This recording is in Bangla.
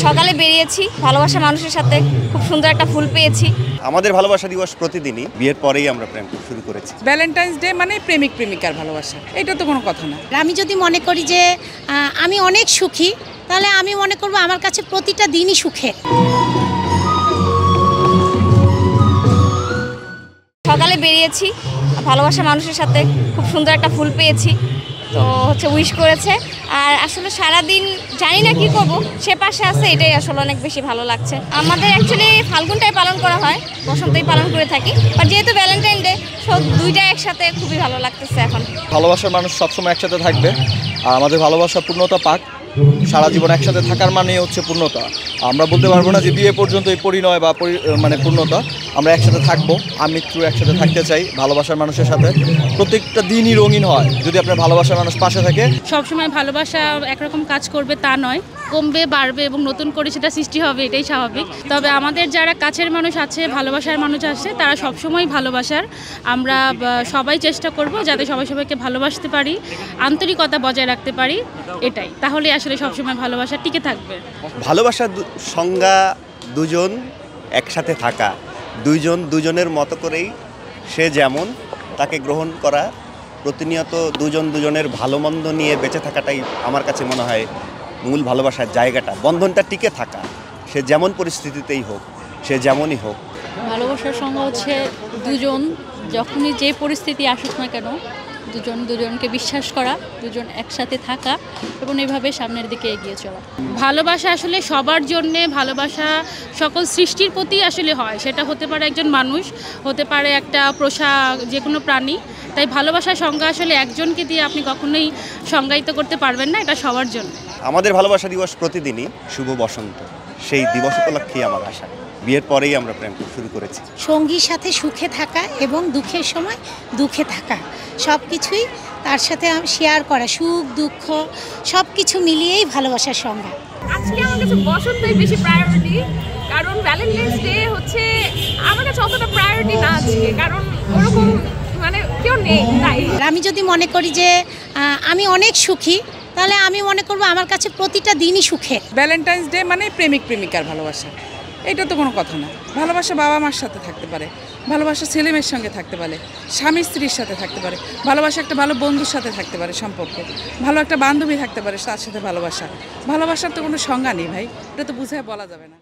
সকালে বেরিয়েছি, ভালোবাসা মানুষের সাথে খুব সুন্দর একটা ফুল পেয়েছি। আমাদের ভালোবাসা দিবস প্রতিদিনই, বিয়ের পরেই আমরা প্রেম শুরু করেছি। ভ্যালেন্টাইন্স ডে মানে প্রেমিক প্রেমিকার ভালোবাসা, এটা তো কোনো কথা না। আমি যদি মনে করি যে আমি অনেক সুখী, তাহলে আমি মনে করব আমার কাছে প্রতিটা দিনই সুখের। সকালে বেরিয়েছি, ভালোবাসা মানুষের সাথে খুব সুন্দর একটা ফুল পেয়েছি, তো উইশ করেছে। আর আসলে সারাদিন জানি না কি করব, সে পাশে আছে, এটাই আসলে অনেক বেশি ভালো লাগছে। আমাদের অ্যাকচুয়ালি ফাল্গুনটাই পালন করা হয়, বসন্তই পালন করে থাকি, আর যেহেতু ভ্যালেন্টাইন ডে সব দুইটা একসাথে খুবই ভালো লাগতেছে। এখন ভালোবাসার মানুষ সবসময় একসাথে থাকবে, আর আমাদের ভালোবাসা পূর্ণতা পাক। সারা জীবন একসাথে থাকার মানে হচ্ছে পূর্ণতা। আমরা বলতে পারবো না যে বিয়ে পর্যন্ত এই পরিণয় বা মানে পূর্ণতা। আমরা একসাথে থাকবো, আমৃত্যু একসাথে থাকতে চাই ভালোবাসার মানুষের সাথে। প্রত্যেকটা দিনই রঙিন হয় যদি আপনার ভালোবাসার মানুষ পাশে থাকে। সবসময় ভালোবাসা একরকম কাজ করবে তা নয়, কমবে বাড়বে এবং নতুন করে সেটা সৃষ্টি হবে, এটাই স্বাভাবিক। তবে আমাদের যারা কাছের মানুষ আছে, ভালোবাসার মানুষ আছে, তারা সবসময় ভালোবাসার। আমরা সবাই চেষ্টা করব যাতে সবাই সবাইকে ভালোবাসতে পারি, আন্তরিকতা বজায় রাখতে পারি, এটাই। তাহলে আসলে সবসময় ভালোবাসা টিকে থাকবে। ভালোবাসার সংজ্ঞা দুজন একসাথে থাকা, দুইজন দুজনের মতো করেই, সে যেমন তাকে গ্রহণ করা, প্রতিনিয়ত দুজন দুজনের ভালো মন্দ নিয়ে বেঁচে থাকাটাই আমার কাছে মনে হয় মূল ভালোবাসার জায়গাটা। বন্ধনটা টিকে থাকা, সে যেমন পরিস্থিতিতেই হোক, সে যেমনই হোক। ভালোবাসার সংজ্ঞা হচ্ছে দুজন যখনই যে পরিস্থিতি আসুক না কেন, দুজন দুজনকে বিশ্বাস করা, দুজন একসাথে থাকা এবং এভাবে সামনের দিকে এগিয়ে চলা। ভালোবাসা আসলে সবার জন্যে, ভালোবাসা সকল সৃষ্টির প্রতি আসলে হয়। সেটা হতে পারে একজন মানুষ, হতে পারে একটা পোষা যে কোনো প্রাণী। তাই ভালোবাসার সংজ্ঞা আসলে একজনকে দিয়ে আপনি কখনোই সংজ্ঞায়িত করতে পারবেন না, এটা সবার জন্য। আমাদের ভালোবাসা দিবস প্রতিদিনই শুভ বসন্ত, সেই দিবস উপলক্ষেই আমার আশা। বিয়ের পরেই আমরা প্রেম শুরু করেছি। সঙ্গীর সাথে সুখে থাকা এবং দুঃখের সময় দুঃখে থাকা, সব কিছুই তার সাথে শেয়ার করা, সুখ দুঃখ সব কিছু মিলিয়েই ভালোবাসার সংজ্ঞা। আজকে আমার কাছে বসন্তই বেশি প্রায়োরিটি, কারণ ভ্যালেন্টাইন্স ডে আমার কাছে অতটা প্রায়োরিটি না আজকে, কারণ ওরকম কেউ নেই। তাই আমি যদি মনে করি যে আমি অনেক সুখী, তাহলে আমি মনে করব আমার কাছে প্রতিটা দিনই সুখের। ভ্যালেন্টাইন্স ডে মানে প্রেমিক প্রেমিকার ভালোবাসা, এটা তো কোনো কথা না। ভালোবাসা বাবা মার সাথে থাকতে পারে, ভালোবাসা ছেলে মেয়ের সঙ্গে থাকতে পারে, স্বামী স্ত্রীর সাথে থাকতে পারে, ভালোবাসা একটা ভালো বন্ধুর সাথে থাকতে পারে, সম্পর্কে ভালো একটা বান্ধবী থাকতে পারে, তার সাথে ভালোবাসার তো কোনো সংজ্ঞা নেই ভাই, এটা তো বুঝে বলা যাবে না।